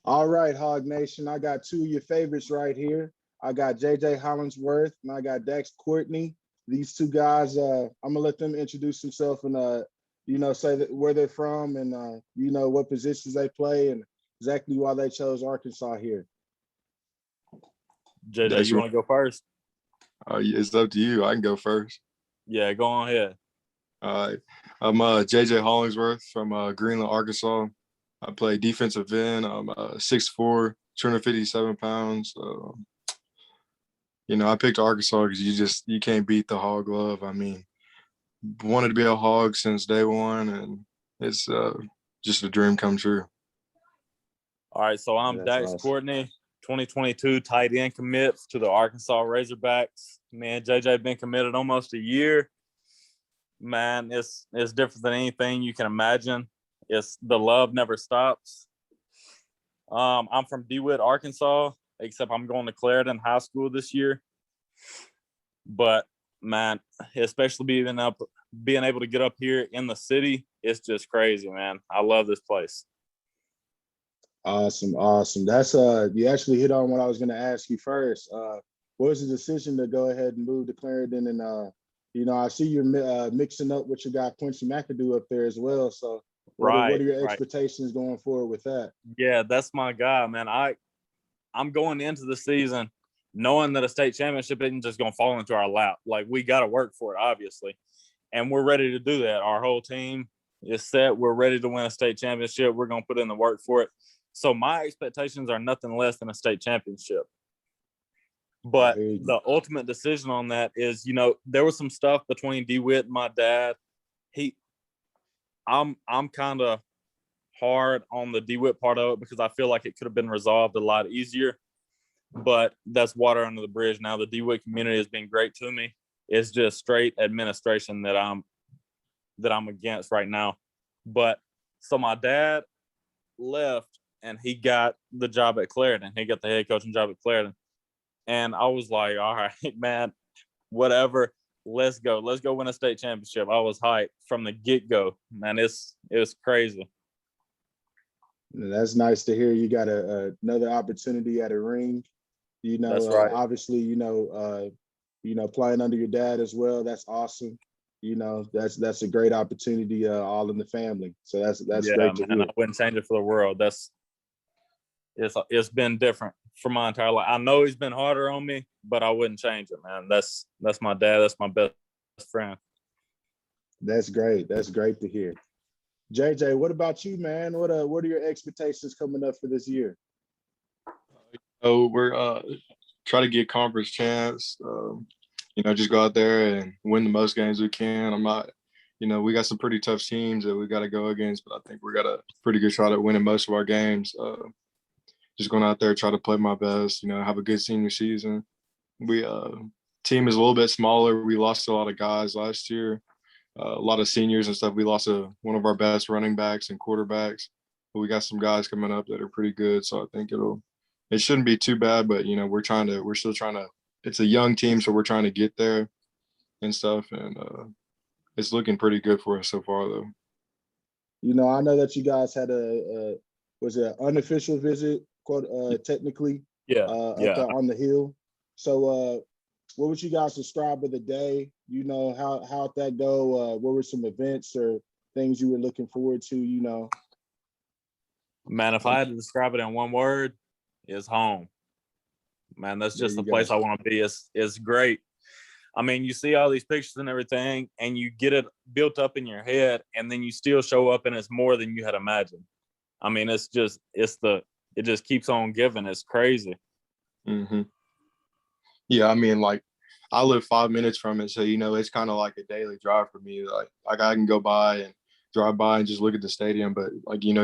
All right, Hog Nation. I got two of your favorites right here. I got JJ Hollingsworth and I got Dex Courtney. These two guys, I'm gonna let them introduce themselves and say that where they're from and what positions they play and exactly why they chose Arkansas here. JJ, you want to go first? It's up to you. I can go first. Yeah, go on ahead. All right. I'm JJ Hollingsworth from Greenland, Arkansas. I play defensive end. I'm 6'4", 257 pounds. I picked Arkansas because you can't beat the Hog love. I mean, wanted to be a Hog since day one, and it's just a dream come true. All right, so I'm Dax awesome. Courtney, 2022 tight end commits to the Arkansas Razorbacks. Man, JJ been committed almost a year. Man, it's different than anything you can imagine. It's the love never stops. I'm from DeWitt, Arkansas, except I'm going to Clarendon High School this year. But man, especially being able to get up here in the city, it's just crazy, man. I love this place. Awesome. That's you actually hit on what I was going to ask you first. What was the decision to go ahead and move to Clarendon? And I see you're mixing up with your guy Quincy McAdoo up there as well. So what are your expectations going forward with that? Yeah, that's my guy, man. I'm going into the season knowing that a state championship isn't just going to fall into our lap. Like, we got to work for it, obviously. And we're ready to do that. Our whole team is set. We're ready to win a state championship. We're going to put in the work for it. So my expectations are nothing less than a state championship. But the ultimate decision on that is, there was some stuff between DeWitt and my dad. I'm kind of hard on the DeWitt part of it because I feel like it could have been resolved a lot easier. But that's water under the bridge now. The DeWitt community has been great to me. It's just straight administration that I'm against right now. But so my dad left and he got the job at Clarendon. He got the head coaching job at Clarendon. And I was like, all right, man, whatever. Let's go. Let's go win a state championship. I was hyped from the get-go. Man, it was crazy. That's nice to hear. You got another opportunity at a ring. That's right. Obviously, playing under your dad as well. That's awesome. That's a great opportunity all in the family. So that's great to hear. I wouldn't change it for the world. It's been different for my entire life. I know he's been harder on me, but I wouldn't change it, man. That's my dad. That's my best friend. That's great. That's great to hear. JJ, what about you, man? What are your expectations coming up for this year? We're try to get conference champs. Just go out there and win the most games we can. I'm not, we got some pretty tough teams that we got to go against, but I think we got a pretty good shot at winning most of our games. Just going out there, try to play my best, have a good senior season. We team is a little bit smaller. We lost a lot of guys last year, a lot of seniors and stuff. We lost one of our best running backs and quarterbacks, but we got some guys coming up that are pretty good. So I think it shouldn't be too bad, but we're still trying to. It's a young team, so we're trying to get there and stuff, and it's looking pretty good for us so far, though. I know that you guys had was it an unofficial visit, technically? Yeah. Up there on the hill. So, what would you guys describe of the day? How'd that go? What were some events or things you were looking forward to? Man, if I had to describe it in one word, it's home. Man, that's just the place I want to be. It's great. I mean, you see all these pictures and everything, and you get it built up in your head, and then you still show up, and it's more than you had imagined. I mean, it just keeps on giving. It's crazy. Mm-hmm. Yeah, I mean, like, I live 5 minutes from it, so it's kind of like a daily drive for me. Like I can go by and drive by and just look at the stadium, but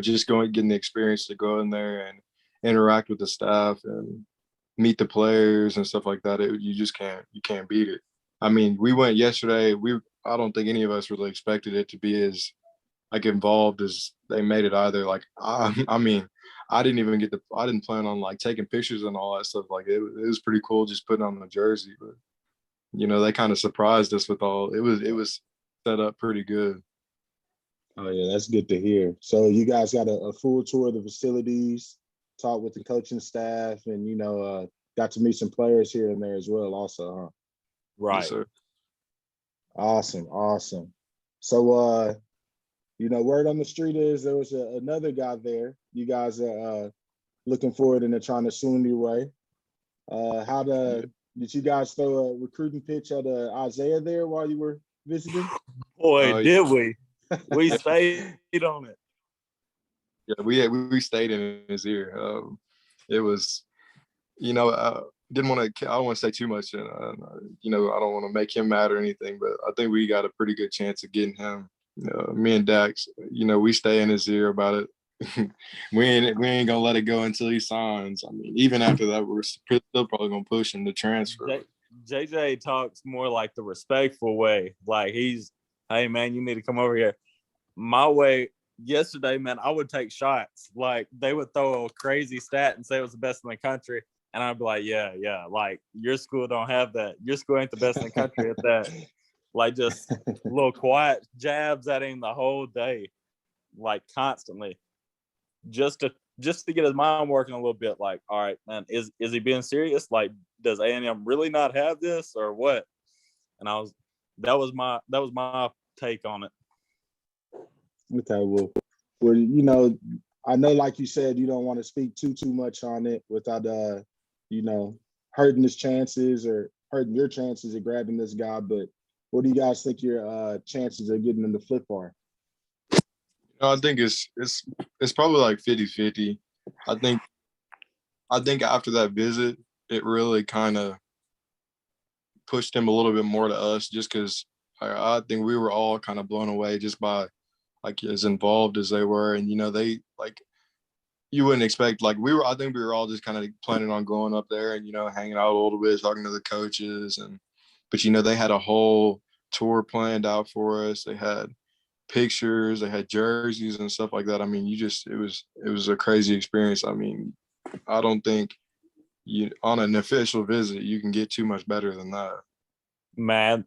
just getting the experience to go in there and interact with the staff and meet the players and stuff like that. You can't beat it. I mean, we went yesterday. I don't think any of us really expected it to be as involved as they made it either. Like, I mean, I didn't plan on taking pictures and all that stuff. Like it was pretty cool just putting on the jersey, but they kind of surprised us with all. It was set up pretty good. Oh yeah, that's good to hear. So you guys got a full tour of the facilities. talked with the coaching staff, and got to meet some players here and there as well. Also, huh? Right. Yes, sir. Awesome. So, word on the street is there was another guy there. You guys are looking forward and they're trying to swing your way. Did you guys throw a recruiting pitch at Isaiah there while you were visiting? Boy, did we? We Yeah. stayed on it. Yeah, we stayed in his ear. It was, didn't want to. I don't want to say too much, and I don't want to make him mad or anything. But I think we got a pretty good chance of getting him. Me and Dax, we stay in his ear about it. we ain't gonna let it go until he signs. I mean, even after that, we're still probably gonna push him to transfer. JJ talks more like the respectful way. Like hey man, you need to come over here. My way yesterday, man, I would take shots. Like they would throw a crazy stat and say it was the best in the country. And I'd be like, yeah. Like your school don't have that. Your school ain't the best in the country at that. Like just little quiet jabs at him the whole day, like constantly. Just to get his mind working a little bit, like, all right, man, is he being serious? Like, does A&M really not have this or what? And that was my take on it. Okay, well, I know, like you said, you don't want to speak too much on it without, hurting his chances or hurting your chances of grabbing this guy. But what do you guys think your chances of getting in the flip are? I think it's probably like 50-50. I think after that visit, it really kind of pushed him a little bit more to us, just because I think we were all kind of blown away just by like as involved as they were, and they like you wouldn't expect like I think we were all just kind of planning on going up there and hanging out a little bit, talking to the coaches, but they had a whole tour planned out for us. They had pictures, they had jerseys and stuff like that. I mean, it was a crazy experience. I mean, I don't think on an official visit you can get too much better than that. Man,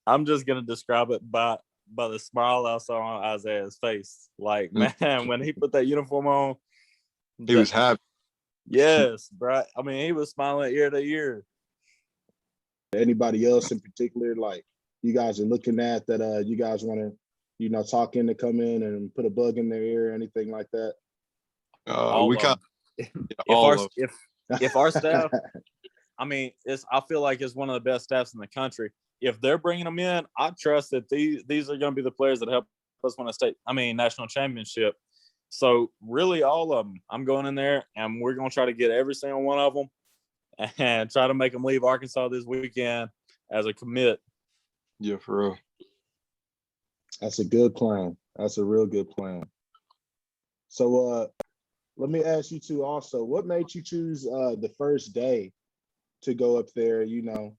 I'm just gonna describe it by the smile I saw on Isaiah's face. Like, man, when he put that uniform on, he was happy. Yes, bro. I mean, he was smiling ear to ear. Anybody else in particular, like you guys are looking at that you guys want to talk in to come in and put a bug in their ear or anything like that? If our staff, I mean, I feel like it's one of the best staffs in the country. If they're bringing them in, I trust that these are going to be the players that help us win a national championship. So really all of them, I'm going in there and we're going to try to get every single one of them and try to make them leave Arkansas this weekend as a commit. Yeah, for real. That's a good plan. That's a real good plan. So let me ask you two also, what made you choose the first day to go up there?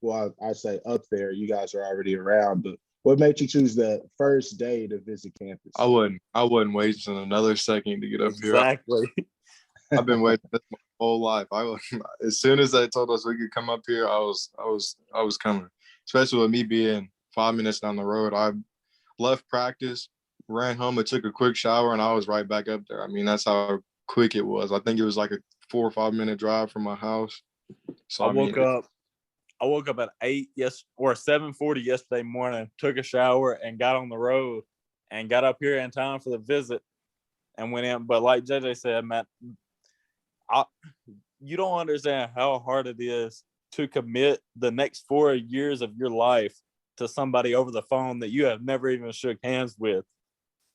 Well, I say up there, you guys are already around, but what made you choose the first day to visit campus? I wouldn't wait another second to get up here. Exactly. I've been waiting this my whole life. As soon as they told us we could come up here, I was coming. Especially with me being 5 minutes down the road. I left practice, ran home, and took a quick shower, and I was right back up there. I mean, that's how quick it was. I think it was like a 4 or 5 minute drive from my house. So I woke up at 7:40 yesterday morning, took a shower and got on the road and got up here in time for the visit and went in. But like JJ said, Matt, you don't understand how hard it is to commit the next 4 years of your life to somebody over the phone that you have never even shook hands with.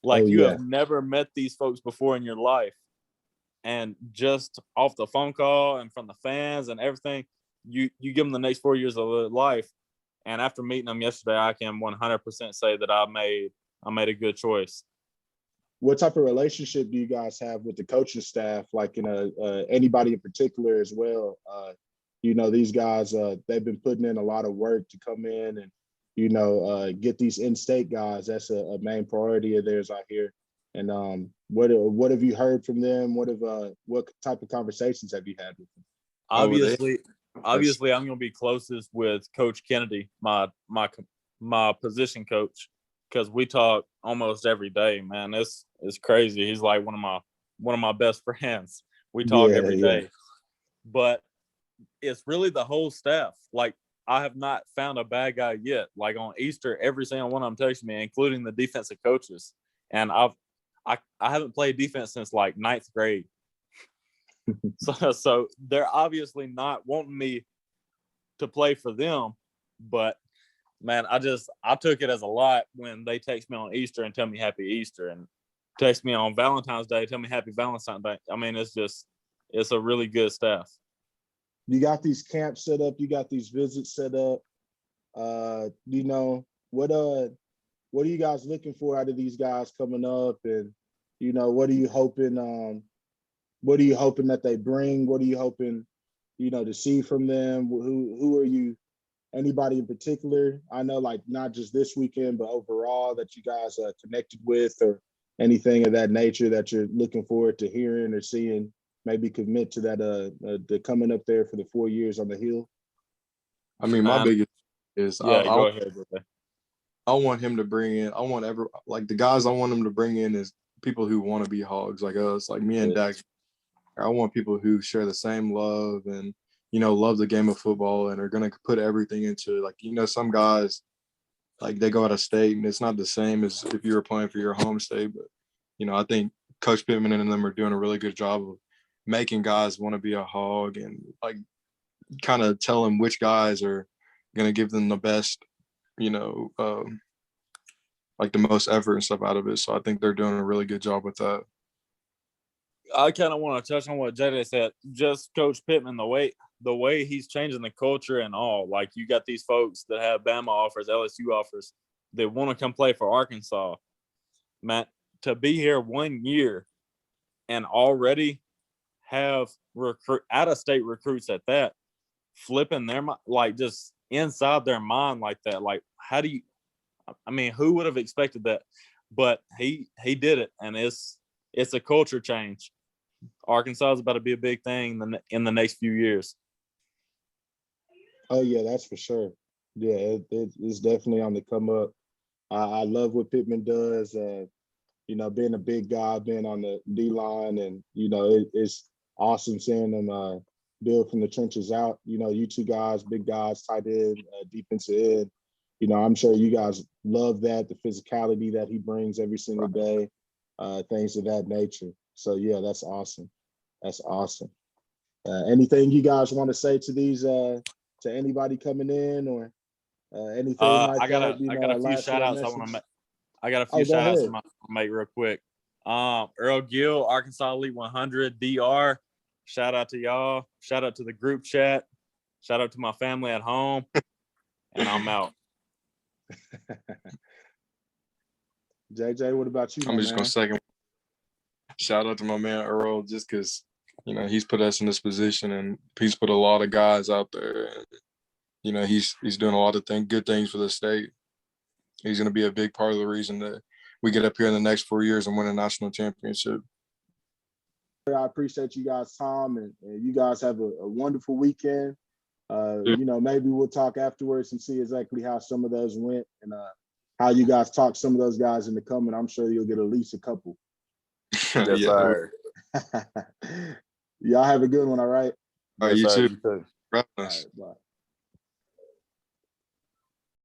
Like you have never met these folks before in your life. And just off the phone call and from the fans and everything, you give them the next 4 years of their life. And after meeting them yesterday, I can 100% say that I made a good choice. What type of relationship do you guys have with the coaching staff? Like, anybody in particular as well? These guys, they've been putting in a lot of work to come in and, get these in-state guys. That's a main priority of theirs out here. And what have you heard from them? What type of conversations have you had with them? Obviously, I'm going to be closest with Coach Kennedy, my position coach, because we talk almost every day. Man, it's crazy. He's like one of my best friends. We talk Yeah, every yeah. day. But it's really the whole staff. Like, I have not found a bad guy yet. Like on Easter, every single one of them texted me, including the defensive coaches. And I haven't played defense since like 9th grade. So they're obviously not wanting me to play for them. But man, I took it as a lot when they text me on Easter and tell me Happy Easter, and text me on Valentine's Day, tell me Happy Valentine's Day. I mean, it's a really good staff. You got these camps set up, you got these visits set up. You know, what are you guys looking for out of these guys coming up? And, you know, what are you hoping that they bring? What are you hoping, you know, to see from them? Who are you, anybody in particular? I know, like, not just this weekend, but overall that you guys are connected with, or anything of that nature that you're looking forward to hearing or seeing, maybe commit to that the coming up there for the 4 years on the Hill? I mean, my biggest is go ahead. I want him to bring in. I want the guys I want him to bring in is people who want to be Hogs like us, like me and Dax. I want people who share the same love and, you know, love the game of football and are going to put everything into it. Like, you know, some guys, like, they go out of state and it's not the same as if you were playing for your home state. But, you know, I think Coach Pittman and them are doing a really good job of making guys want to be a Hog and, like, kind of tell them which guys are going to give them the best, you know, like the most effort and stuff out of it. So I think they're doing a really good job with that. I kind of want to touch on what JJ said. Just Coach Pittman, the way he's changing the culture and all. Like, you got these folks that have Bama offers, LSU offers, that want to come play for Arkansas. Matt, to be here 1 year and already have out-of-state recruits at that, flipping their mind, like, just inside their mind like that. Like, how do you? I mean, who would have expected that? But he did it, and it's a culture change. Arkansas is about to be a big thing in the next few years. Oh yeah, that's for sure. Yeah, it's definitely on the come up. I love what Pittman does. You know, being a big guy, being on the D line, and, you know, it's awesome seeing them build from the trenches out. You know, you two guys, big guys, tight end, defensive end. You know, I'm sure you guys love that, the physicality that he brings every single day, things of that nature. So yeah, that's awesome. That's awesome. Anything you guys want to say to these, to anybody coming in, or anything like I got that? You I know, got a a few last shout little outs I want to message? make. I got a few Oh, go shout outs I ahead. want to make real quick. Earl Gill, Arkansas Elite 100, DR. Shout out to y'all. Shout out to the group chat. Shout out to my family at home. And I'm out. JJ, what about you, I'm my just man? going to second. Shout out to my man Earl, just because, you know, he's put us in this position and he's put a lot of guys out there. And, you know, he's doing a lot of good things for the state. He's going to be a big part of the reason that we get up here in the next 4 years and win a national championship. I appreciate you guys' time, and you guys have a wonderful weekend. You know, maybe we'll talk afterwards and see exactly how some of those went, and how you guys talk some of those guys in the coming. I'm sure you'll get at least a couple. Yes, sir. Y'all have a good one, all right? All right, you too. You too. All right, bye.